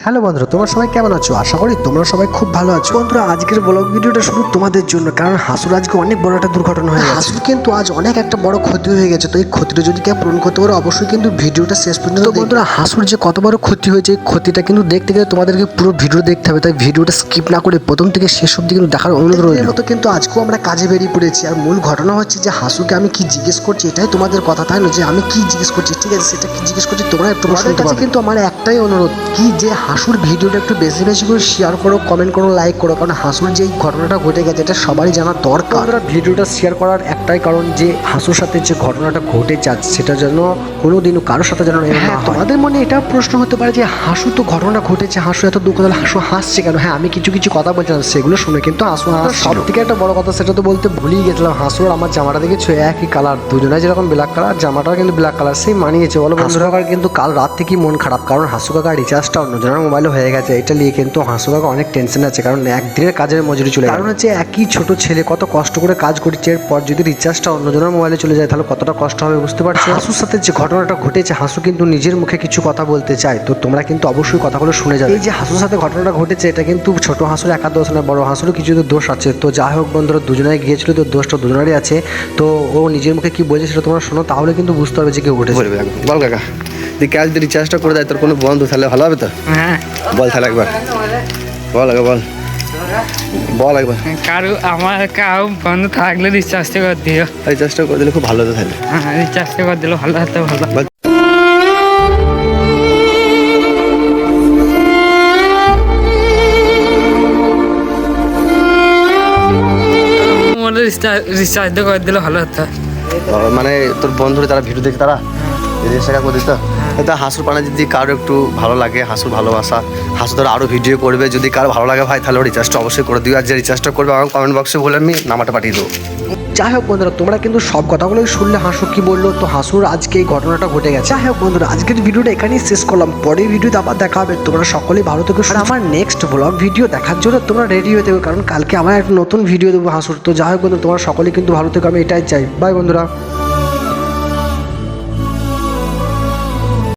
Hello বন্ধুরা, তোমরা সবাই কেমন আছো? আশা করি তোমরা সবাই খুব ভালো আছো। বন্ধুরা, আজকের ব্লগ ভিডিওটা শুধু তোমাদের জন্য, কারণ হাসুর আজকে অনেক বড় একটা দুর্ঘটনা হয়ে গেছে। হাসুর কিন্তু আজ অনেক একটা বড় ক্ষতি হয়ে গেছে। তো এই ক্ষতিটা যদি কেউ পূরণ করতে পারো, অবশ্যই কিন্তু ভিডিওটা শেষ পর্যন্ত। বন্ধুরা, হাসুর যে কত বড় ক্ষতি হয়েছে, এই ক্ষতিটা কিন্তু দেখতে গেলে তোমাদেরকে পুরো ভিডিও দেখতে হবে। তাই ভিডিওটা স্কিপ না করে প্রথম থেকে শেষ অবধি কিন্তু দেখার অনুরোধ রইল। মতো কিন্তু আজকেও আমরা কাজে বেরিয়ে পড়েছি। আর মূল ঘটনা হচ্ছে যে হাসুকে আমি কি জিজ্ঞেস করছি, এটাই তোমাদের কথা, তাই না? যে আমি কি জিজ্ঞেস করছি, ঠিক আছে, সেটা কি জিজ্ঞেস করছি তোমরা শুনতে পাবে। কিন্তু আমার একটাই অনুরোধ, কি যে হাসুর ভিডিওটা একটু বেশি বেশি করে শেয়ার করো, কমেন্ট করো, লাইক করো, কারণ হাসুর যে ঘটনাটা ঘটে গেছে এটা সবারই জানা দরকার। ভিডিওটা শেয়ার করার একটাই কারণ, যে হাসুর সাথে যে ঘটনাটা ঘটে যাচ্ছে সেটা যেন কোনোদিনও কারোর সাথে যেন না হয়। তোমাদের মনে এটা প্রশ্ন হতে পারে যে হাসু তো ঘটনা ঘটেছে, হাসু এত দুঃখ হলে হাসু হাসছে কেন? হ্যাঁ, আমি কিছু কিছু কথা বলছিলাম সেগুলো শুনে কিন্তু হাসু সব থেকে একটা বড় কথা সেটা তো বলতে ভুলেই গেছিলাম। হাসুর আমার জামাটা দেখেছো একই কালার, দুজনে যেরকম ব্ল্যাক কালার, জামাটাও কিন্তু ব্ল্যাক কালার, সেই মানিয়েছে। বলো বন্ধুরা, কিন্তু কাল রাত থেকেই মন খারাপ, কারণ হাসু কাকার রিচার্জটা অন্যজনের মোবাইলে হয়ে গেছে। এটা নিয়ে কিন্তু হাসু কাকা অনেক টেনশন আছে, কারণ একদিনের কাজের মজুরি চলে, কারণ হচ্ছে একই ছোট ছেলে কত কষ্ট করে কাজ করছে, এরপর যদি রিচার্জটা অন্যজনের মোবাইলে চলে যায় তাহলে কতটা কষ্ট হবে বুঝতে পারছো। হাসুর সাথে যে ঘটনাটা ঘটেছে, হাসু কিন্তু নিজের মুখে কিছু কথা বলতে চায়, তো তোমরা কিন্তু অবশ্যই কথাগুলো শুনে যাবে। এই যে হাসুর সাথে ঘটনাটা ঘটেছে এটা কিন্তু ছোট হাসুর একা দোষ না, বড় হাসুরও কিছু দোষ আছে। তো যাই হোক বন্ধুরা, দুজনে গিয়েছিল তো দোষটা দুজনেরই আছে। তো ও নিজের মুখে কি বলছে সেটা তোমরা শোনো, তাহলে কিন্তু বুঝতে পারবে যে কেউ ঘটেছে। বল কাকা, তুই কাজ যদি রিচার্জটা করে দেয় তোর কোনো বন্ধু, তাহলে ভালো হবে তো? হ্যাঁ, বল তাহলে একবার বল, আগে বল বল একবার। আমার কাউ বন্ধু থাকলে রিচার্জটা করে দিও। রিচার্জটা করে দিলে খুব ভালো হতো তাহলে। হ্যাঁ, রিচার্জটা করে দিলে ভালো হতো, ভালো। রিচার্জটা করে দিলে ভালো হতো। মানে তোর বন্ধুরা যারা ভিডিও দেখে তারা রিচার্জটা করে দিত। তা হাসুর পানে যদি কারো একটু ভালো লাগে, হাসুর ভালোবাসা, হাসু ধরো আরও ভিডিও করবে, যদি কারো ভালো লাগে ভাই তাহলে রিচার্জটা অবশ্যই করে দিও। আর যে রিচার্জটা করবে আমার কমেন্ট বক্সে বলে আমি নাম্বারটা পাঠিয়ে দেবো। যাই হোক বন্ধুরা, তোমরা কিন্তু সব কথাগুলোই শুনলে হাসু কি বললো। তো হাসুর আজকে এই ঘটনাটা ঘটে গেছে। যাই হোক বন্ধুরা, আজকের ভিডিওটা এখানেই শেষ করলাম। পরের ভিডিওতে আবার দেখা হবে। তোমরা সকলেই ভালো থেকো। আর আমার নেক্সট ব্লগ ভিডিও দেখার জন্য তোমরা রেডি হয়ে থেকো, কারণ কালকে আমার একটা নতুন ভিডিও দেবো হাসুর। তো যাই হোক বন্ধুরা, তোমরা সকলেই কিন্তু ভালো থেকো, আমি এটাই চাই। বাই বন্ধুরা।